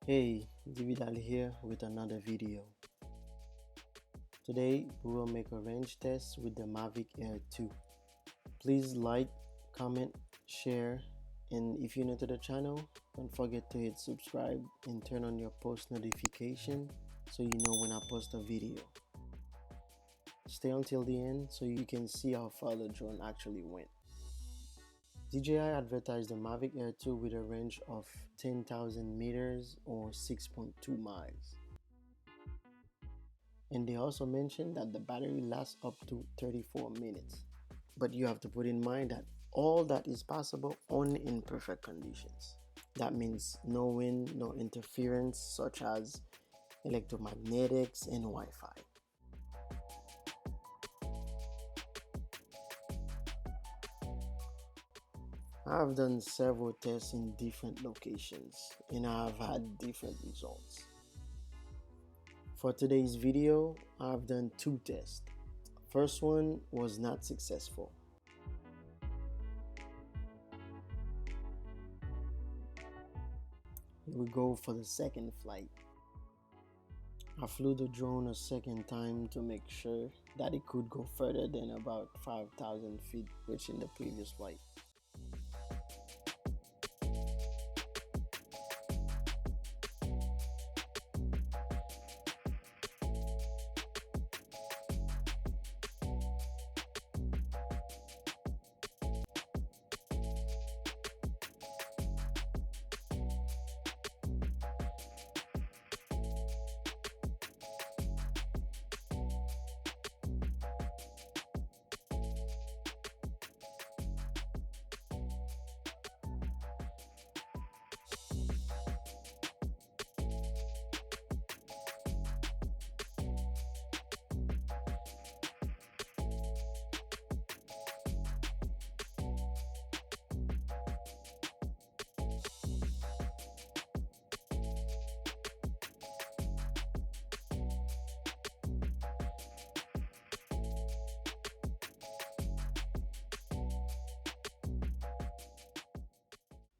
Hey, DJI here with another video. Today we will make a range test with the Mavic Air 2. Please like, comment, share, and if you're new to the channel, don't forget to hit subscribe and turn on your post notification so you know when I post a video. Stay until the end so you can see how far the drone actually went. DJI advertised the Mavic Air 2 with a range of 10,000 meters or 6.2 miles. And they also mentioned that the battery lasts up to 34 minutes. But you have to put in mind that all that is possible only in perfect conditions. That means no wind, no interference such as electromagnetics and Wi-Fi. I've done several tests in different locations and I've had different results. For today's video, I've done two tests. First one was not successful. Here we go for the second flight. I flew the drone a second time to make sure that it could go further than about 5,000 feet, which in the previous flight.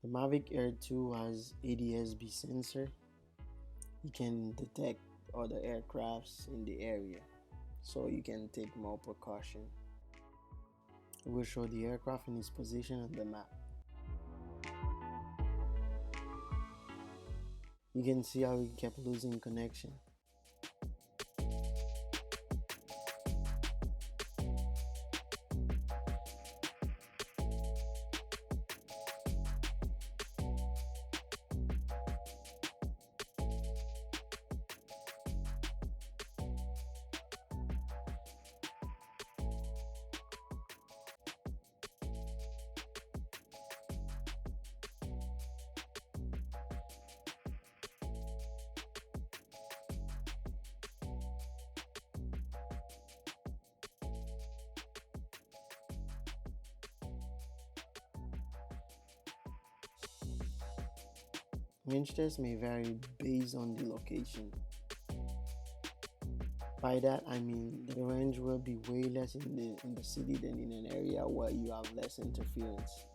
The Mavic Air 2 has ADS-B sensor. You can detect other aircrafts in the area, so you can take more precaution. It will show the aircraft in its position on the map. You can see how it kept losing connection. Range tests may vary based on the location. By that I mean the range will be way less in the city than in an area where you have less interference.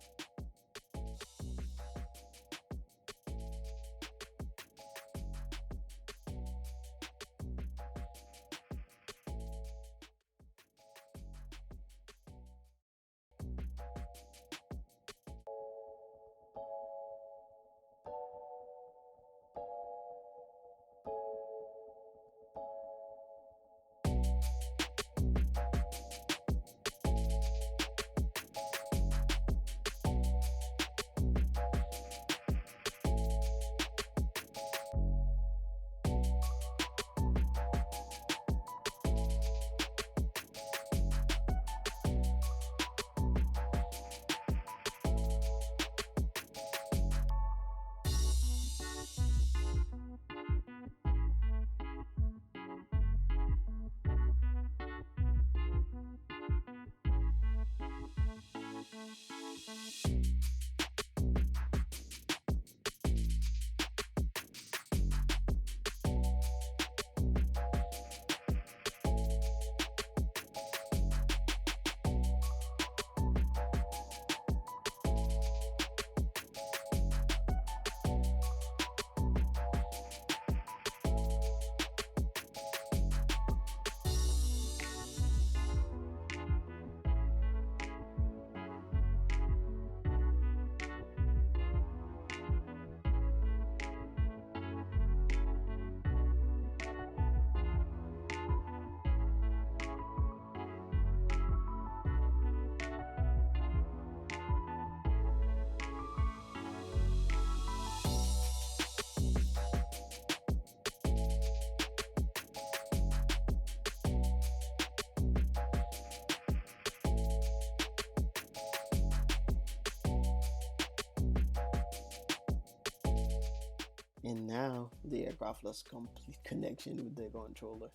And now the aircraft lost complete connection with the controller.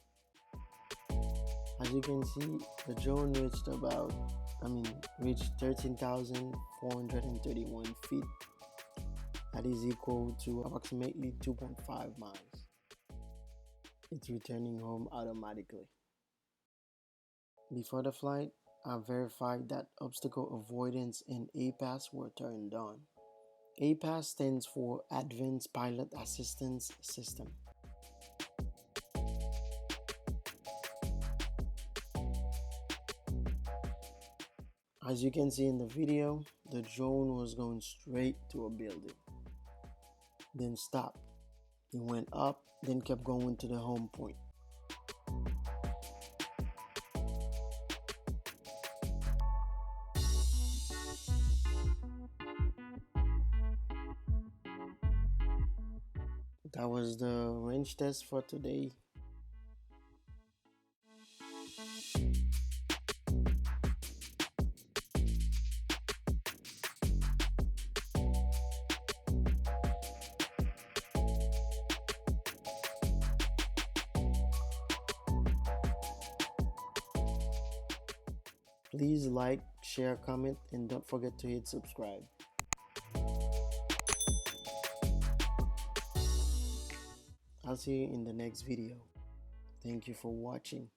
As you can see, the drone reached 13,431 feet. That is equal to approximately 2.5 miles. It's returning home automatically. Before the flight, I verified that obstacle avoidance and APAS were turned on. APAS stands for Advanced Pilot Assistance System. As you can see in the video, the drone was going straight to a building, then stopped. It went up, then kept going to the home point. That was the range test for today. Please like, share, comment, and don't forget to hit subscribe. I'll see you in the next video. Thank you for watching.